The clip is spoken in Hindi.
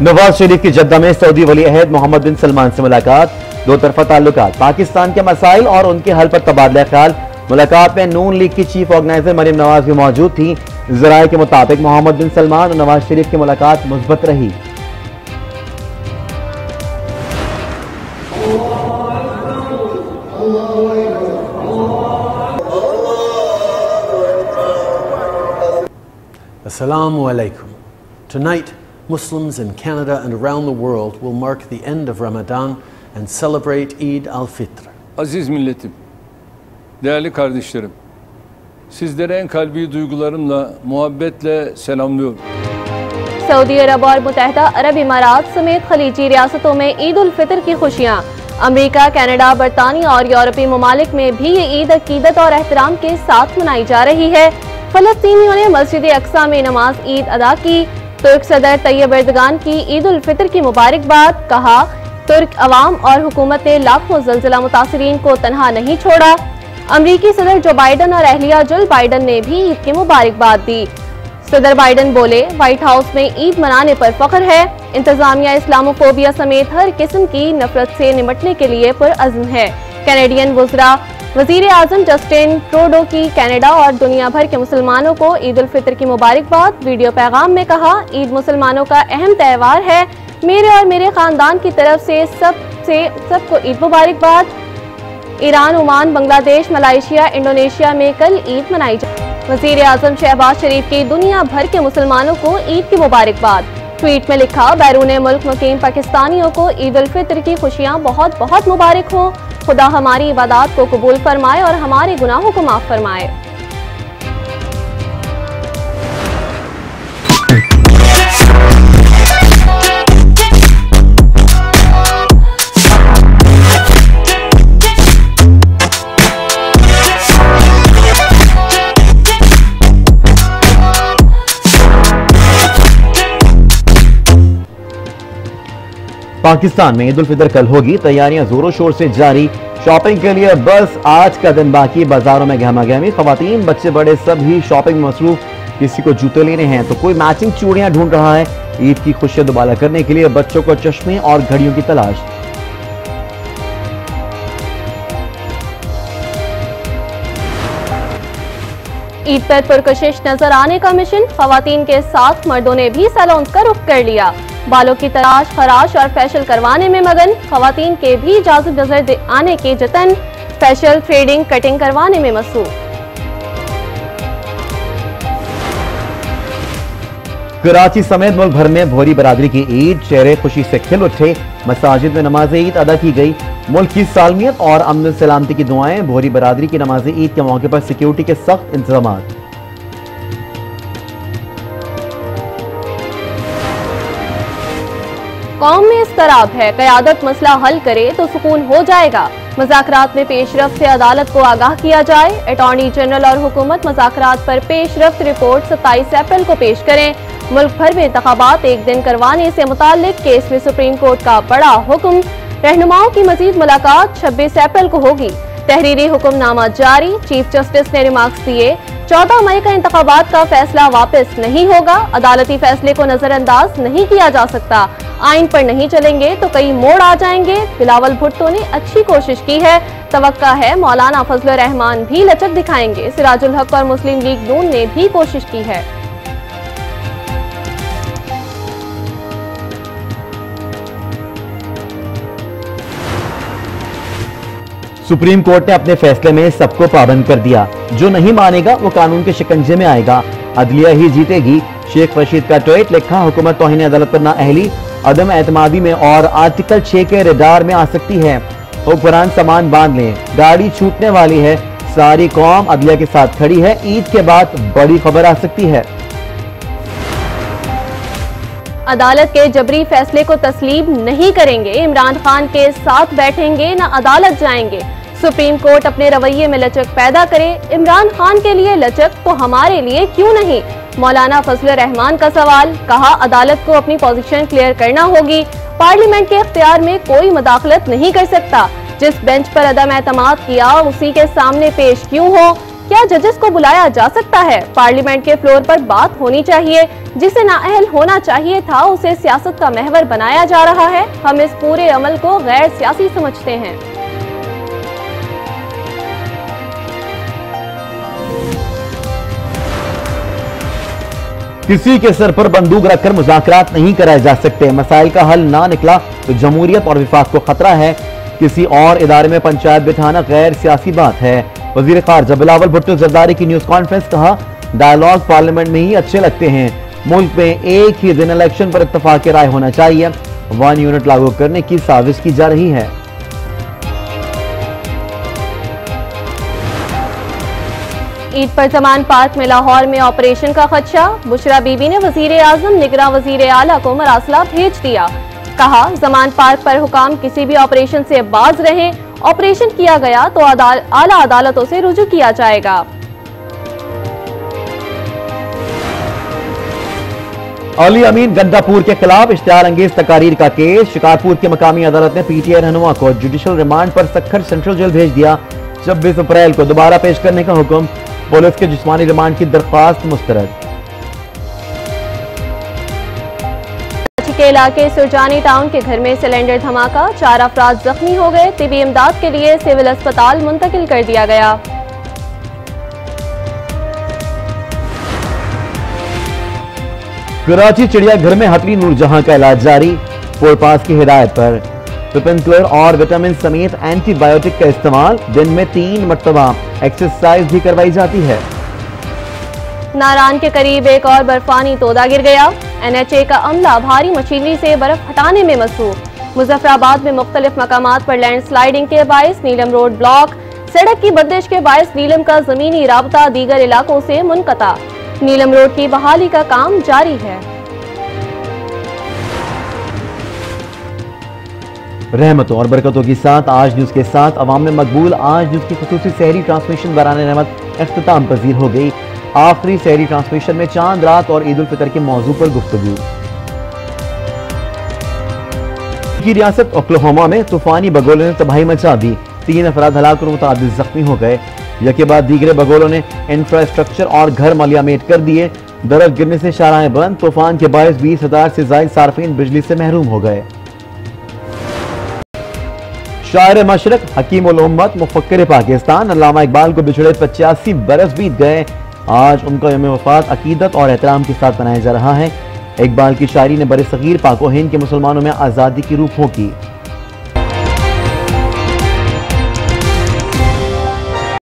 नवाज शरीफ की जद्दा में सऊदी वली अहद मोहम्मद बिन सलमान से मुलाकात। दो तरफा ताल्लुकात, पाकिस्तान के मसाइल और उनके हल पर तबादला ख्याल। मुलाकात में नून लीग की चीफ ऑर्गेनाइजर मरियम नवाज भी मौजूद थी। जराये के मुताबिक मोहम्मद बिन सलमान और नवाज शरीफ की मुलाकात मुस्बत रही। Assalamu alaikum. Tonight, Muslims in Canada and around the world will mark the end of Ramadan and celebrate Eid al-Fitr. Aziz milletim, değerli kardeşlerim, sizlere en kalbi duygularımla, muhabbetle selamlıyorum. सऊदी अरब और मुत्तहदा अरब इमारात समेत खलीजी रियासतों में ईद उल फितर की खुशियाँ। अमेरिका, कनाडा, बरतानिया और यूरोपीय ममालिक में भी ये ईद अकीदत और एहतराम के साथ मनाई जा रही है। फलस्तीनियों ने मस्जिद अक्सा में नमाज ईद अदा की। तुर्क सदर तैयब एर्दोगान की ईद उल फितर की मुबारकबाद। कहा, तुर्क अवाम और हुकूमत ने लाखों ज़लज़ला मुतासिरीन को तनहा नहीं छोड़ा। अमरीकी सदर जो बाइडन और अहलिया जिल बाइडन ने भी ईद की मुबारकबाद दी। सदर बाइडन बोले, व्हाइट हाउस में ईद मनाने पर फख्र है। इंतजामिया इस्लामोफोबिया समेत हर किस्म की नफरत से निमटने के लिए पुरअज़्म है। कैनेडियन वज़रा वज़ीर आज़म जस्टिन ट्रूडो की कनाडा और दुनिया भर के मुसलमानों को ईद उल फितर की मुबारकबाद। वीडियो पैगाम में कहा, ईद मुसलमानों का अहम त्यौहार है। मेरे और मेरे खानदान की तरफ से सबको ईद मुबारकबाद। Iran, Oman, Bangladesh, Malaysia, Indonesia में कल ईद मनाई जाए। वज़ीर आज़म शहबाज शरीफ की दुनिया भर के मुसलमानों को ईद की मुबारकबाद। ट्वीट में लिखा, बैरून मुल्क मुकीम पाकिस्तानियों को ईद उल फितर की खुशियाँ बहुत बहुत मुबारक हों। खुदा हमारी इबादत को कबूल फरमाए और हमारे गुनाहों को माफ फरमाए। पाकिस्तान में ईद उल फितर कल होगी। तैयारियां जोरों शोर से जारी। शॉपिंग के लिए बस आज का दिन बाकी। बाजारों में गहमा गहमी। खवातीन, बच्चे बड़े सभी शॉपिंग में मसरूफ। किसी को जूते लेने हैं तो कोई मैचिंग चूड़ियां ढूंढ रहा है। ईद की खुशियां दुबारा करने के लिए बच्चों को चश्मे और घड़ियों की तलाश। ईद पर पुरकशिश नजर आने का मिशन। खवातीन के साथ मर्दों ने भी सैलून्स का रुख कर लिया। बालों की तराश, खराश और फैशियल करवाने में मगन। खवातीन के भी जाज़िब नजर आने के जतन। फैशियल, थ्रेडिंग, कटिंग करवाने में मसरूफ। कराची समेत मुल्क भर में भोरी बरादरी की ईद। चेहरे खुशी से खिल उठे। मसाजिद में नमाज ईद अदा की गई। मुल्क की सालमियत और अमन सलामती की दुआएं। भोरी बरादरी की नमाज ईद के मौके पर सिक्योरिटी के सख्त इंतजाम। कौम में इस्तराब है, क़यादत मसला हल करे तो सुकून हो जाएगा। मुज़ाकरात में पेशरफ्त से अदालत को आगाह किया जाए। अटॉर्नी जनरल और हुकूमत मुज़ाकरात पर पेशरफ्त रिपोर्ट 27 अप्रैल को पेश करें। मुल्क भर में इंतखाबात एक दिन करवाने से मुताल्लिक केस में सुप्रीम कोर्ट का बड़ा हुक्म। रहनुमाओं की मजीद मुलाकात 26 अप्रैल को होगी। तहरीरी हुक्मनामा जारी। चीफ जस्टिस ने रिमार्क्स दिए, 14 मई का इंतखाबात का फैसला वापस नहीं होगा। अदालती फैसले को नजरअंदाज नहीं किया जा सकता। आइन पर नहीं चलेंगे तो कई मोड़ आ जाएंगे। बिलावल भुट्टो ने अच्छी कोशिश की है। तवक्का है मौलाना फजल रहमान भी लचक दिखाएंगे। सिराजुल हक और मुस्लिम लीग नून ने भी कोशिश की है। सुप्रीम कोर्ट ने अपने फैसले में सबको पाबंद कर दिया। जो नहीं मानेगा वो कानून के शिकंजे में आएगा। अदलिया ही जीतेगी। शेख रशीद का ट्वीट लिखा, हुकूमत तौहीन अदालत पर नाअहली, अदम एतमादी में और आर्टिकल 6 के रडार में आ सकती है। हुक्मरान सामान बांध लें, गाड़ी छूटने वाली है। सारी कौम अदलिया के साथ खड़ी है। ईद के बाद बड़ी खबर आ सकती है। अदालत के जबरी फैसले को तस्लीम नहीं करेंगे। इमरान खान के साथ बैठेंगे, न अदालत जाएंगे। सुप्रीम कोर्ट अपने रवैये में लचक पैदा करे। इमरान खान के लिए लचक तो हमारे लिए क्यों नहीं? मौलाना फजल रहमान का सवाल। कहा, अदालत को अपनी पोजीशन क्लियर करना होगी। पार्लियामेंट के इख्तियार में कोई मुदाखलत नहीं कर सकता। जिस बेंच पर अदम एतमाद किया उसी के सामने पेश क्यों हो? क्या जजेस को बुलाया जा सकता है? पार्लियामेंट के फ्लोर पर बात होनी चाहिए। जिसे नाअहल होना चाहिए था उसे सियासत का महवर बनाया जा रहा है। हम इस पूरे अमल को गैर सियासी समझते हैं। किसी के सर पर बंदूक रखकर मुज़ाकरात नहीं कराए जा सकते। मसाइल का हल ना निकला तो जमहूरियत और विफाक को खतरा है। किसी और इदारे में पंचायत बिठाना गैर सियासी बात है। वजीर खारजा बिलावल भुट्टो जरदारी की न्यूज कॉन्फ्रेंस, कहा डायलॉग पार्लियामेंट में ही अच्छे लगते हैं। मुल्क में एक ही दिन इलेक्शन पर इत्तफाक राय होना चाहिए। 1 यूनिट लागू करने की साजिश की जा रही है। ईद पर जमान पार्क में लाहौर में ऑपरेशन का खदशा। बुशरा बीबी ने वजीर आजम निगरां वजीर आला को मरासला भेज दिया। कहा जमान पार्क पर हुकाम किसी भी ऑपरेशन से बाज रहें। ऑपरेशन किया गया तो आला अदालतों से रुजू किया जाएगा। अली अमीन गड्डापुर के खिलाफ इश्तिहार अंगेज तकारीर का केस। शिकारपुर की मकामी अदालत ने पीटीआई रहनुमा को जुडिशल रिमांड पर सक्खर सेंट्रल जेल भेज दिया। 26 अप्रैल को दोबारा पेश करने का हुक्म। पुलिस के जिस्मानी रिमांड की दरख्वास्त मुस्तरद। के इलाके सुरजानी टाउन के घर में सिलेंडर धमाका। 4 अफराद जख्मी हो गए। तिबी इमदाद के लिए सिविल अस्पताल मुंतकिल कर दिया गया। कराची चिड़ियाघर में हथली नूरजहां का इलाज जारी। पोरपास की हिदायत पर पिपेंक्लोर और विटामिन समेत एंटीबायोटिक का इस्तेमाल। दिन में 3 मरतबा एक्सरसाइज भी करवाई जाती है। नारान के करीब एक और बर्फानी तोदा गिर गया। NHA का अमला भारी मशीनरी से बर्फ हटाने में मसरूफ। मुजफ्फराबाद में मुख्तलिफ मकामात पर लैंडस्लाइडिंग के बायस नीलम रोड ब्लॉक। सड़क की बंदिश के बायस नीलम का जमीनी राबता दीगर इलाकों से मुनक़ता। नीलम रोड की बहाली का काम जारी है। रहमतों और बरकतों के साथ आज न्यूज के साथ अवाम में मकबूल आज न्यूज की खुसूसी सहरी ट्रांसमिशन बराने रहमत इख्तिताम पजीर हो गई। आखिरी सहरी ट्रांसमिशन में चांद रात और ईद उल फितर के मौजू पर गुफ्तगू। की रियासत ओक्लाहोमा में तूफानी बगोलों ने तबाही मचा दी। 3 अफराद हलाक और मुतादिद जख्मी हो गए। यके बाद दीगरे बगोलों ने इंफ्रास्ट्रक्चर और घर मलियामेट कर दिए। दरख्त गिरने से शाराएं बंद। तूफान के बायस 20,000 से ज्यादा सार्फिन बिजली से महरूम हो गए। शायर मशरक हकीम उल उम्मत मुफक्किर पाकिस्तान अल्लामा इकबाल को बिछड़े 85 बरस बीत गए। आज उनका यौम वफात अकीदत और एहतराम के साथ मनाया जा रहा है। इकबाल की शायरी ने बड़े सगीर पाक व हिंद के मुसलमानों में आज़ादी की रूह फूंकी।